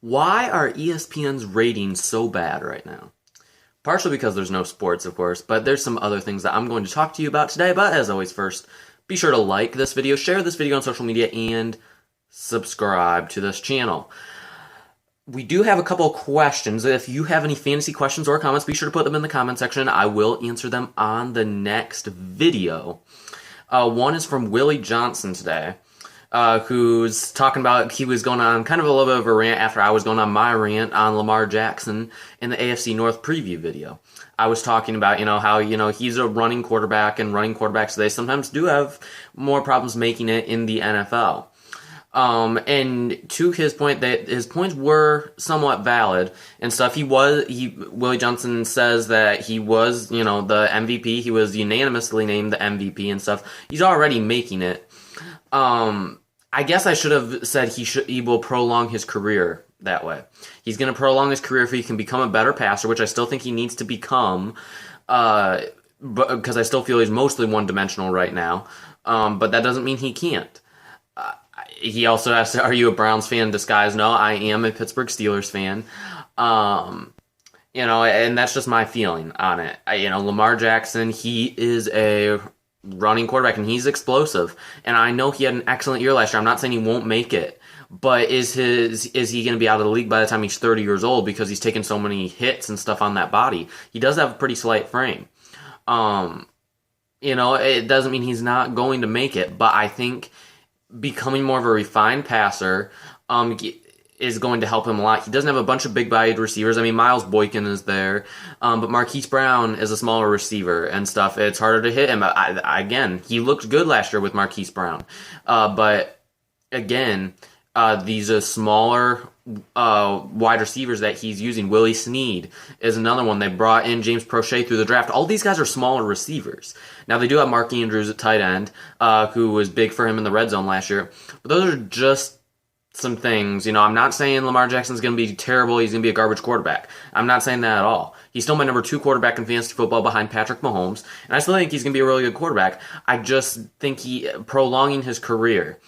Why are ESPN's ratings so bad right now? Partially because there's no sports, of course, but there's some other things that I'm going to talk to you about today. But as always, first, be sure to like this video, share this video on social media, and subscribe to this channel. We do have a couple of questions. If you have any fantasy questions or comments, be sure to put them in the comment section. I will answer them on the next video. One is from Willie Johnson today, who's talking about, he was going on kind of a little bit of a rant after I was going on my rant on Lamar Jackson in the AFC North preview video. I was talking about, how, he's a running quarterback, and running quarterbacks, they sometimes do have more problems making it in the NFL. And to his point, that his points were somewhat valid and stuff. Willie Johnson says that he was, the MVP. He was unanimously named the MVP and stuff. He's already making it. I guess I should have said he will prolong his career that way. He's going to prolong his career if he can become a better passer, which I still think he needs to become, because I still feel he's mostly one-dimensional right now. But that doesn't mean he can't. He also asked, are you a Browns fan in disguise? No, I am a Pittsburgh Steelers fan. And that's just my feeling on it. Lamar Jackson, he is a running quarterback, and he's explosive. And I know he had an excellent year last year. I'm not saying he won't make it, but is he going to be out of the league by the time he's 30 years old because he's taken so many hits and stuff on that body? He does have a pretty slight frame. It doesn't mean he's not going to make it, but I think becoming more of a refined passer is going to help him a lot. He doesn't have a bunch of big-bodied receivers. I mean, Miles Boykin is there, but Marquise Brown is a smaller receiver and stuff. It's harder to hit him. Again, he looked good last year with Marquise Brown, but again, these are smaller wide receivers that he's using. Willie Snead is another one. They brought in James Prochet through the draft. All these guys are smaller receivers. Now, they do have Mark Andrews at tight end, who was big for him in the red zone last year. But those are just some things. I'm not saying Lamar Jackson's going to be terrible. He's going to be a garbage quarterback. I'm not saying that at all. He's still my number 2 quarterback in fantasy football behind Patrick Mahomes. And I still think he's going to be a really good quarterback. I just think prolonging his career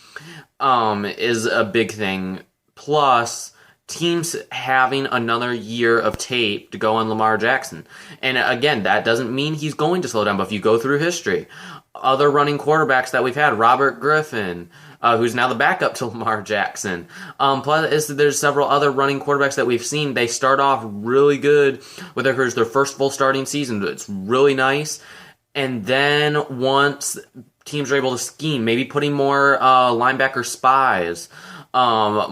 is a big thing. Plus, teams having another year of tape to go on Lamar Jackson. And again, that doesn't mean he's going to slow down, but if you go through history, other running quarterbacks that we've had, Robert Griffin, who's now the backup to Lamar Jackson. Plus, there's several other running quarterbacks that we've seen. They start off really good with their first full starting season. It's really nice. And then once teams are able to scheme, maybe putting more linebacker spies, not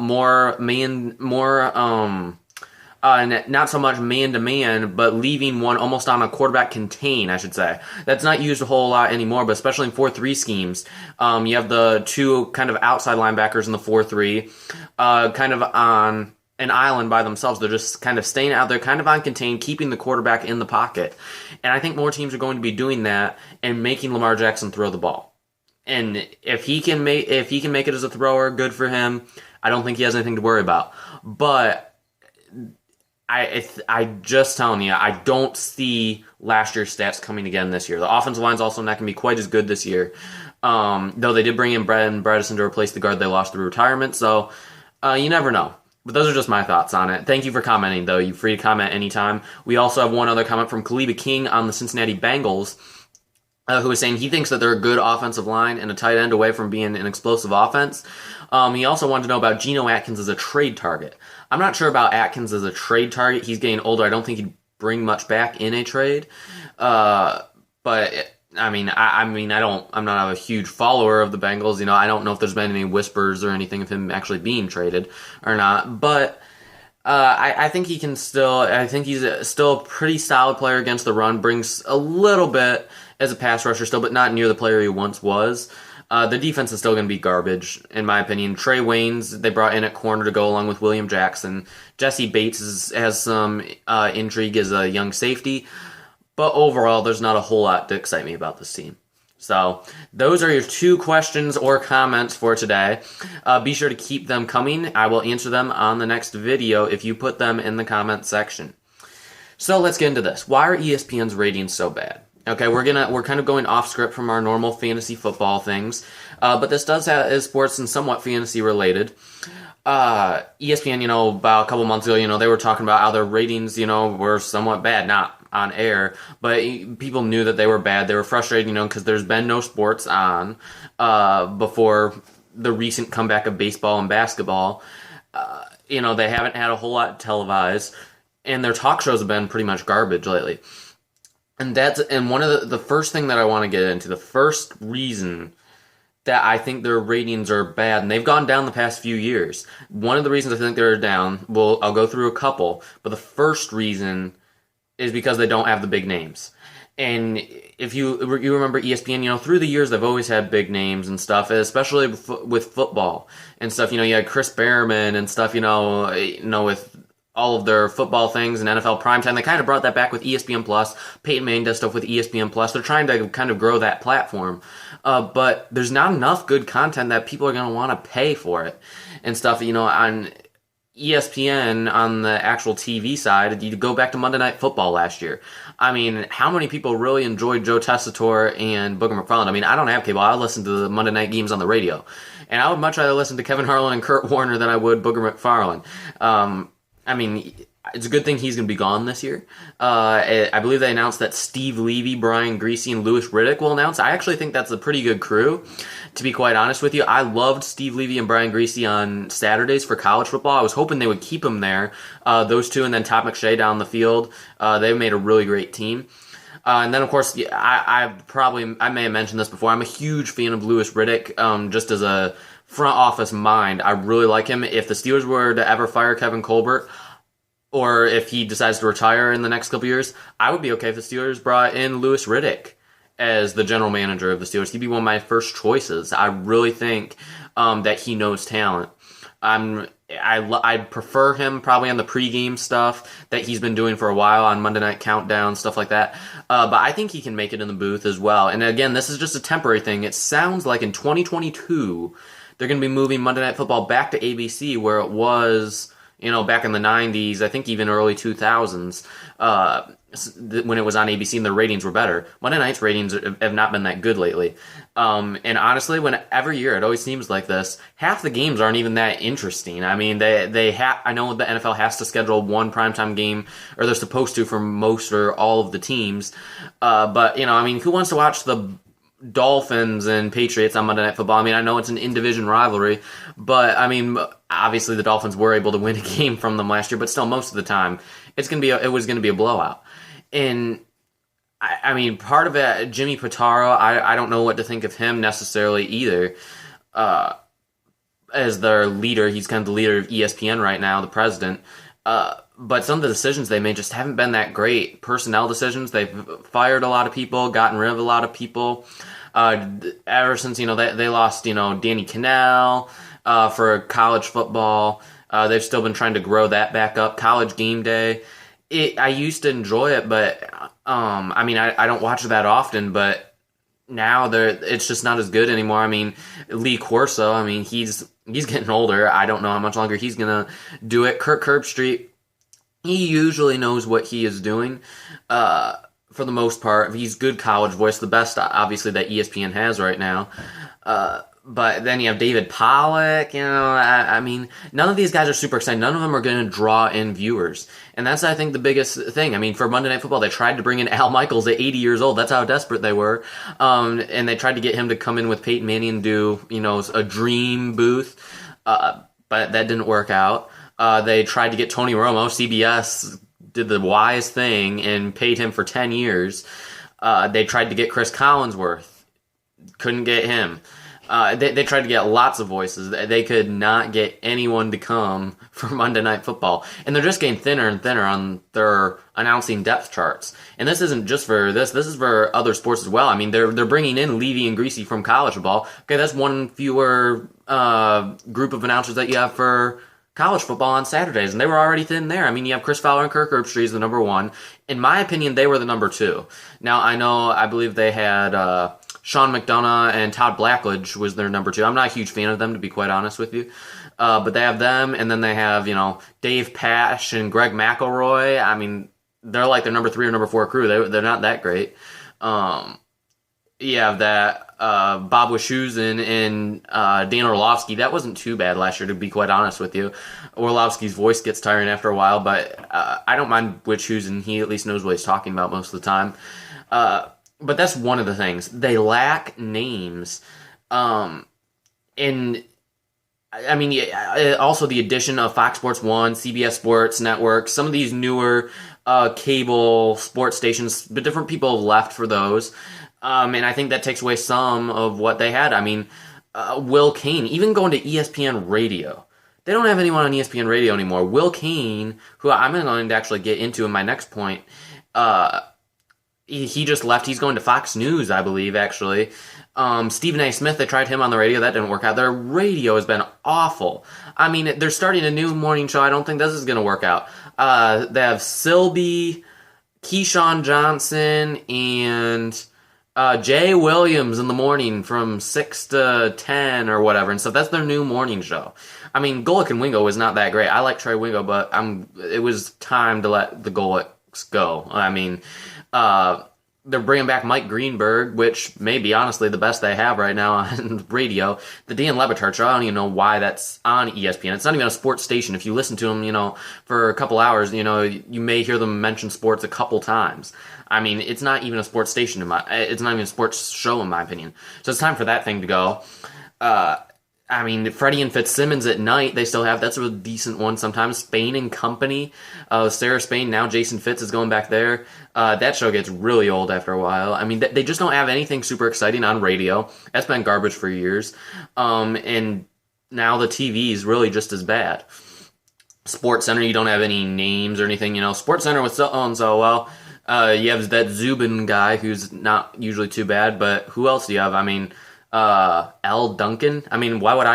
so much man-to-man, but leaving one almost on a quarterback contain, I should say. That's not used a whole lot anymore, but especially in 4-3 schemes. You have the 2 kind of outside linebackers in the 4-3, kind of on an island by themselves. They're just kind of staying out there, kind of on contain, keeping the quarterback in the pocket. And I think more teams are going to be doing that and making Lamar Jackson throw the ball. And if he can make it as a thrower, good for him. I don't think he has anything to worry about. But I just telling you, I don't see last year's stats coming again this year. The offensive line's also not going to be quite as good this year. Though they did bring in Brendan Bredesen to replace the guard they lost through retirement. So you never know. But those are just my thoughts on it. Thank you for commenting, though. You're free to comment anytime. We also have one other comment from Kaliba King on the Cincinnati Bengals, who was saying he thinks that they're a good offensive line and a tight end away from being an explosive offense. He also wanted to know about Geno Atkins as a trade target. I'm not sure about Atkins as a trade target. He's getting older. I don't think he'd bring much back in a trade. But I'm not a huge follower of the Bengals. I don't know if there's been any whispers or anything of him actually being traded or not. But I think he's still a pretty solid player against the run. Brings a little bit as a pass rusher still, but not near the player he once was. The defense is still going to be garbage, in my opinion. Trey Waynes, they brought in at corner to go along with William Jackson. Jesse Bates has some intrigue as a young safety. But overall, there's not a whole lot to excite me about this team. So, those are your 2 questions or comments for today. Be sure to keep them coming. I will answer them on the next video if you put them in the comment section. So, let's get into this. Why are ESPN's ratings so bad? Okay, we're kind of going off script from our normal fantasy football things, but this is sports and somewhat fantasy related. ESPN, about a couple months ago, they were talking about how their ratings, were somewhat bad, not on air, but people knew that they were bad. They were frustrated, because there's been no sports on before the recent comeback of baseball and basketball. They haven't had a whole lot televised, and their talk shows have been pretty much garbage lately. And one of the first thing that I want to get into, the first reason that I think their ratings are bad, and they've gone down the past few years. One of the reasons I think they're down, I'll go through a couple, but the first reason is because they don't have the big names. And if you remember ESPN, through the years they've always had big names and stuff, especially with football and stuff. You had Chris Berman and stuff. With all of their football things and NFL primetime, they kind of brought that back with ESPN Plus. Peyton Manning does stuff with ESPN Plus. They're trying to kind of grow that platform, but there's not enough good content that people are going to want to pay for it and stuff. On ESPN, on the actual TV side, you go back to Monday Night Football last year. I mean, how many people really enjoyed Joe Tessitore and Booger McFarland? I mean, I don't have cable. I listen to the Monday night games on the radio. And I would much rather listen to Kevin Harlan and Kurt Warner than I would Booger McFarland. I mean, it's a good thing he's going to be gone this year. I believe they announced that Steve Levy, Brian Griese, and Louis Riddick will announce. I actually think that's a pretty good crew, to be quite honest with you. I loved Steve Levy and Brian Griese on Saturdays for college football. I was hoping they would keep them there, those two, and then Todd McShay down the field. They made a really great team. And then, of course, I may have mentioned this before. I'm a huge fan of Louis Riddick, just as a front office mind. I really like him. If the Steelers were to ever fire Kevin Colbert, or if he decides to retire in the next couple years, I would be okay if the Steelers brought in Louis Riddick as the general manager of the Steelers. He'd be one of my first choices. I really think that he knows talent. I prefer him probably on the pregame stuff that he's been doing for a while on Monday Night Countdown, stuff like that. But I think he can make it in the booth as well. And again, this is just a temporary thing. It sounds like in 2022, they're going to be moving Monday Night Football back to ABC where it was, back in the 90s, I think even early 2000s, when it was on ABC and the ratings were better. Monday Night's ratings have not been that good lately. And honestly, every year, it always seems like this, half the games aren't even that interesting. I mean, I know the NFL has to schedule one primetime game, or they're supposed to for most or all of the teams. But, who wants to watch the Dolphins and Patriots on Monday Night Football? I mean, I know it's an in-division rivalry, but obviously the Dolphins were able to win a game from them last year, but still most of the time it was going to be a blowout. And part of it, Jimmy Pitaro, I don't know what to think of him necessarily either. As their leader, he's kind of the leader of ESPN right now, the president. But some of the decisions they made just haven't been that great. Personnel decisions, they've fired a lot of people, gotten rid of a lot of people. Ever since, they lost, Danny Cannell for college football. They've still been trying to grow that back up. College Game Day. I used to enjoy it, but, I don't watch it that often, but now it's just not as good anymore. Lee Corso, he's getting older. I don't know how much longer he's going to do it. Kirk Herbstreit, he usually knows what he is doing, for the most part. He's good college voice, the best, obviously, that ESPN has right now. But then you have David Pollack, none of these guys are super exciting. None of them are going to draw in viewers. And that's, I think, the biggest thing. For Monday Night Football, they tried to bring in Al Michaels at 80 years old. That's how desperate they were. And they tried to get him to come in with Peyton Manning and do, a dream booth. But that didn't work out. They tried to get Tony Romo. CBS did the wise thing and paid him for 10 years. They tried to get Chris Collinsworth. Couldn't get him. They tried to get lots of voices. They could not get anyone to come for Monday Night Football. And they're just getting thinner and thinner on their announcing depth charts. And this isn't just for this. This is for other sports as well. They're bringing in Levy and Griese from college football. Okay, that's one fewer group of announcers that you have for college football on Saturdays. And they were already thin there. You have Chris Fowler and Kirk Herbstreit as the number one. In my opinion, they were the number two. Now, I believe they had Sean McDonough and Todd Blackledge was their number two. I'm not a huge fan of them, to be quite honest with you. But they have them, and then they have, Dave Pash and Greg McElroy. They're like their number three or number four crew. They're not that great. Yeah, that Bob Wischusen and Dan Orlovsky, that wasn't too bad last year, to be quite honest with you. Orlovsky's voice gets tiring after a while, but I don't mind Wischusen. He at least knows what he's talking about most of the time. But that's one of the things. They lack names. And I mean, also the addition of Fox Sports 1, CBS Sports Network, some of these newer cable sports stations, but different people have left for those. And I think that takes away some of what they had. I mean, Will Cain, even going to ESPN Radio. They don't have anyone on ESPN Radio anymore. Will Cain, who I'm going to actually get into in my next point, he just left. He's going to Fox News, I believe, actually. Stephen A. Smith, they tried him on the radio. That didn't work out. Their radio has been awful. I mean, they're starting a new morning show. I don't think this is going to work out. They have Silby, Keyshawn Johnson, and Jay Williams in the morning from 6 to 10 or whatever and stuff. That's their new morning show. I mean, Golic and Wingo was not that great. I like Trey Wingo, but it was time to let the Golics go. I mean, they're bringing back Mike Greenberg, which may be honestly the best they have right now on radio. The Dan Batard show, I don't even know why that's on ESPN. It's not even a sports station. If you listen to them, for a couple hours, you may hear them mention sports a couple times. I mean, it's not even a sports station it's not even a sports show in my opinion. So it's time for that thing to go. I mean, Freddie and Fitzsimmons at night, they still have, that's a decent one sometimes. Spain and Company, Sarah Spain, now Jason Fitz is going back there. That show gets really old after a while. I mean, they just don't have anything super exciting on radio. That's been garbage for years. And now the TV is really just as bad. Sports Center, you don't have any names or anything, Sports Center was so well. You have that Zubin guy who's not usually too bad, but who else do you have? I mean, L. Duncan. I mean, why would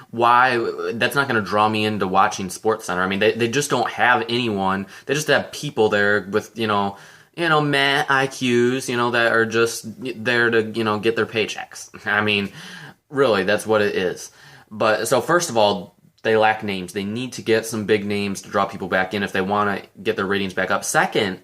why? That's not going to draw me into watching Sports Center. I mean, they just don't have anyone. They just have people there with, meh IQs, that are just there to, get their paychecks. I mean, really, that's what it is. But, so first of all, they lack names. They need to get some big names to draw people back in if they want to get their ratings back up. Second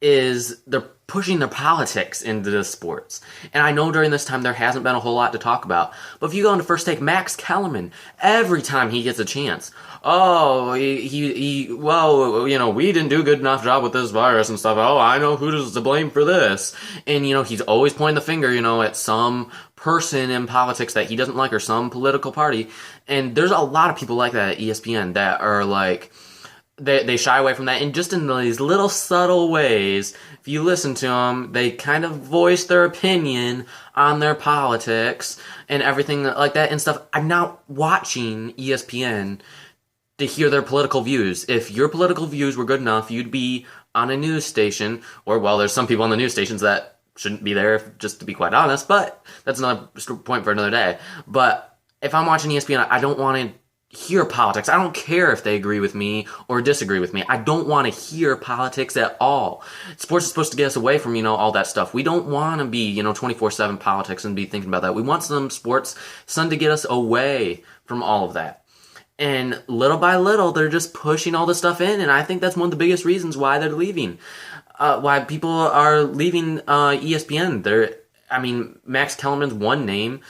is they're pushing their politics into the sports. And I know during this time there hasn't been a whole lot to talk about. But if you go into First Take, Max Kellerman, every time he gets a chance, well, we didn't do a good enough job with this virus and stuff. Oh, I know who's to blame for this. And, he's always pointing the finger, at some person in politics that he doesn't like or some political party. And there's a lot of people like that at ESPN that are like, they shy away from that, and just in these little subtle ways, if you listen to them, they kind of voice their opinion on their politics and everything like that and stuff. I'm not watching ESPN to hear their political views. If your political views were good enough, you'd be on a news station, or, well, there's some people on the news stations that shouldn't be there, just to be quite honest, but that's another point for another day. But if I'm watching ESPN, I don't want to hear politics. I don't care if they agree with me or disagree with me. I don't want to hear politics at all. Sports is supposed to get us away from, all that stuff. We don't want to be, 24/7 politics and be thinking about that. We want some sports, to get us away from all of that. And little by little, they're just pushing all this stuff in, and I think that's one of the biggest reasons why they're leaving. Why people are leaving ESPN. Max Kellerman's one name.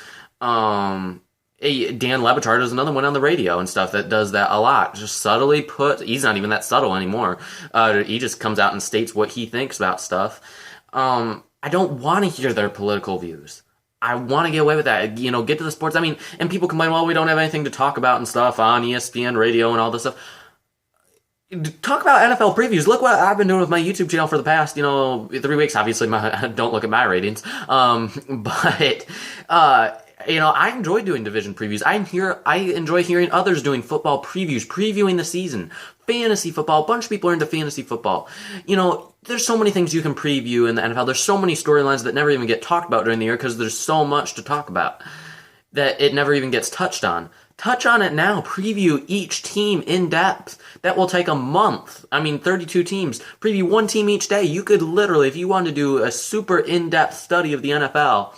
Dan Batard is another one on the radio and stuff that does that a lot. Just subtly he's not even that subtle anymore. He just comes out and states what he thinks about stuff. I don't want to hear their political views. I want to get away with that. Get to the sports. And people complain, well, we don't have anything to talk about and stuff on ESPN radio and all this stuff. Talk about NFL previews. Look what I've been doing with my YouTube channel for the past, 3 weeks. Obviously, don't look at my ratings. I enjoy doing division previews. I enjoy hearing others doing football previews, previewing the season. Fantasy football. A bunch of people are into fantasy football. There's so many things you can preview in the NFL. There's so many storylines that never even get talked about during the year because there's so much to talk about that it never even gets touched on. Touch on it now. Preview each team in depth. That will take a month. 32 teams. Preview one team each day. You could literally, if you wanted to do a super in-depth study of the NFL,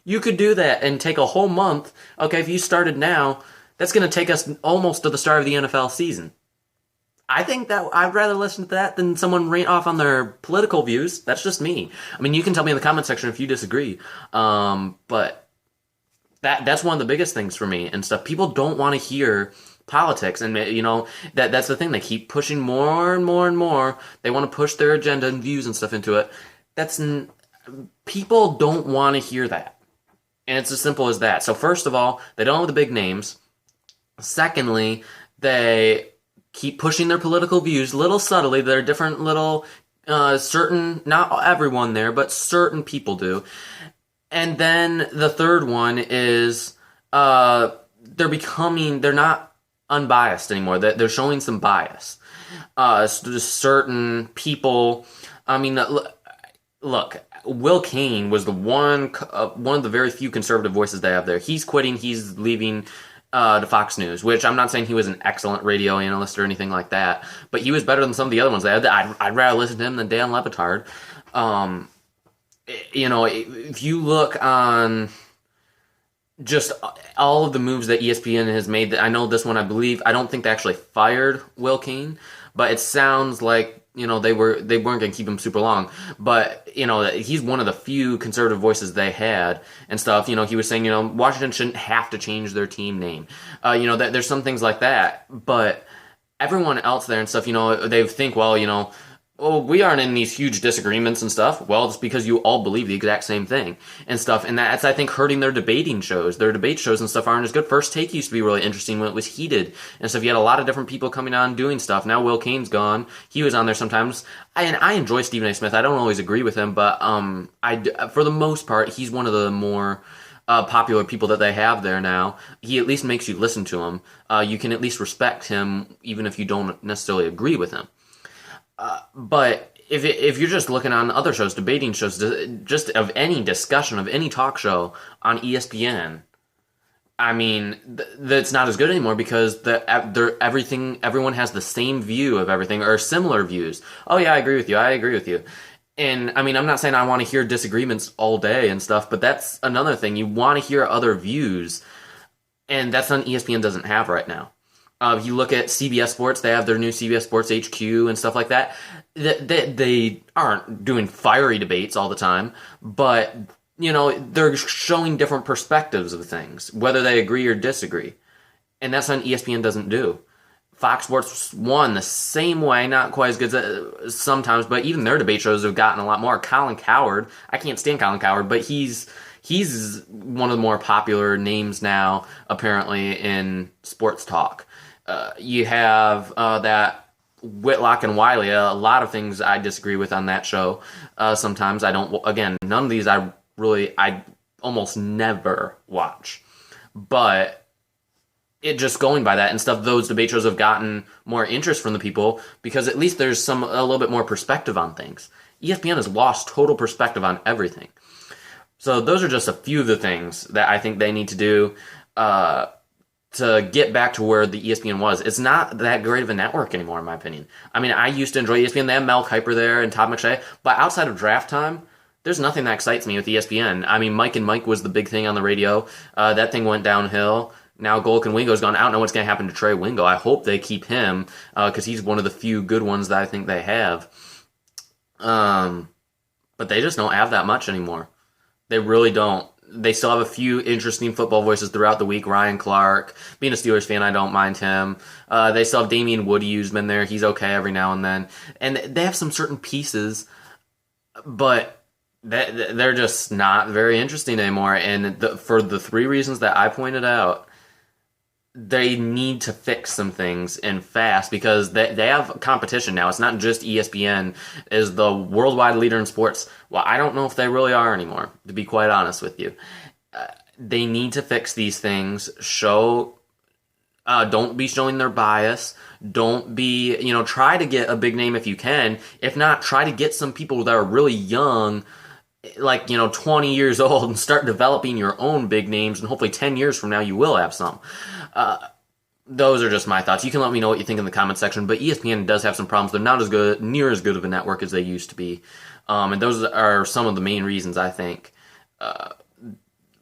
you could do that and take a whole month. Okay, if you started now, that's going to take us almost to the start of the NFL season. I think that I'd rather listen to that than someone rant off on their political views. That's just me. I mean, you can tell me in the comment section if you disagree. But that's one of the biggest things for me and stuff. People don't want to hear politics, and that's the thing. They keep pushing more and more and more. They want to push their agenda and views and stuff into it. People don't want to hear that, and it's as simple as that. So first of all, they don't have the big names. Secondly, they keep pushing their political views little subtly. There are different little, certain, not everyone there, but certain people do. And then the third one is they're not unbiased anymore. They're showing some bias. Certain people, I mean, look, Will Cain was the one of the very few conservative voices they have there. He's quitting. He's leaving to Fox News, which I'm not saying he was an excellent radio analyst or anything like that, but he was better than some of the other ones they had. I'd rather listen to him than Dan Batard. If you look on just all of the moves that ESPN has made, I know this one, I don't think they actually fired Will Cain, but it sounds like they weren't going to keep him super long. But he's one of the few conservative voices they had and stuff. He was saying Washington shouldn't have to change their team name. There's some things like that. But everyone else there and stuff, they think, well, we aren't in these huge disagreements and stuff. Well, it's because you all believe the exact same thing and stuff. And that's, I think, hurting their debating shows. Their debate shows and stuff aren't as good. First Take used to be really interesting when it was heated and stuff. You had a lot of different people coming on doing stuff. Now Will Cain's gone. He was on there sometimes. And I enjoy Stephen A. Smith. I don't always agree with him, but for the most part, he's one of the more popular people that they have there now. He at least makes you listen to him. You can at least respect him even if you don't necessarily agree with him. But if you're just looking on other shows, debating shows, just of any discussion of any talk show on ESPN, I mean, that's not as good anymore because everyone has the same view of everything or similar views. Oh yeah, I agree with you. And I mean, I'm not saying I want to hear disagreements all day and stuff, but that's another thing. You want to hear other views, and that's something ESPN doesn't have right now. If you look at CBS Sports, they have their new CBS Sports HQ and stuff like that. They aren't doing fiery debates all the time, but, they're showing different perspectives of things, whether they agree or disagree. And that's something ESPN doesn't do. Fox Sports won the same way, not quite as good sometimes, but even their debate shows have gotten a lot more. Colin Cowherd, I can't stand Colin Cowherd, but he's one of the more popular names now, apparently, in sports talk. You have that Whitlock and Wiley. A lot of things I disagree with on that show. Sometimes I don't. Again, none of these I almost never watch. But it just going by that and stuff, those debate shows have gotten more interest from the people because at least there's a little bit more perspective on things. ESPN has lost total perspective on everything. So those are just a few of the things that I think they need to do to get back to where the ESPN was. It's not that great of a network anymore, in my opinion. I mean, I used to enjoy ESPN. They have Mel Kiper there and Todd McShay. But outside of draft time, there's nothing that excites me with ESPN. I mean, Mike and Mike was the big thing on the radio. That thing went downhill. Now Golic and Wingo's gone. I don't know what's going to happen to Trey Wingo. I hope they keep him because he's one of the few good ones that I think they have. But they just don't have that much anymore. They really don't. They still have a few interesting football voices throughout the week. Ryan Clark. Being a Steelers fan, I don't mind him. They still have Damien Woody's been there. He's okay every now and then. And they have some certain pieces, but they're just not very interesting anymore. And for the three reasons that I pointed out, they need to fix some things and fast because they have competition now. It's not just ESPN is the worldwide leader in sports. Well, I don't know if they really are anymore, to be quite honest with you. They need to fix these things. Don't be showing their bias. Don't be, try to get a big name if you can. If not, try to get some people that are really young, like, 20 years old and start developing your own big names, and hopefully 10 years from now you will have some. Those are just my thoughts. You can let me know what you think in the comment section, but ESPN does have some problems. They're not near as good of a network as they used to be. And those are some of the main reasons, I think,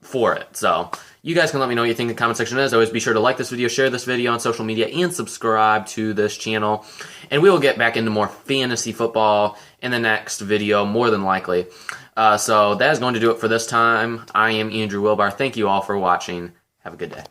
for it. So you guys can let me know what you think in the comment section. As always, be sure to like this video, share this video on social media, and subscribe to this channel. And we will get back into more fantasy football in the next video, more than likely. So that is going to do it for this time. I am Andrew Wilbar. Thank you all for watching. Have a good day.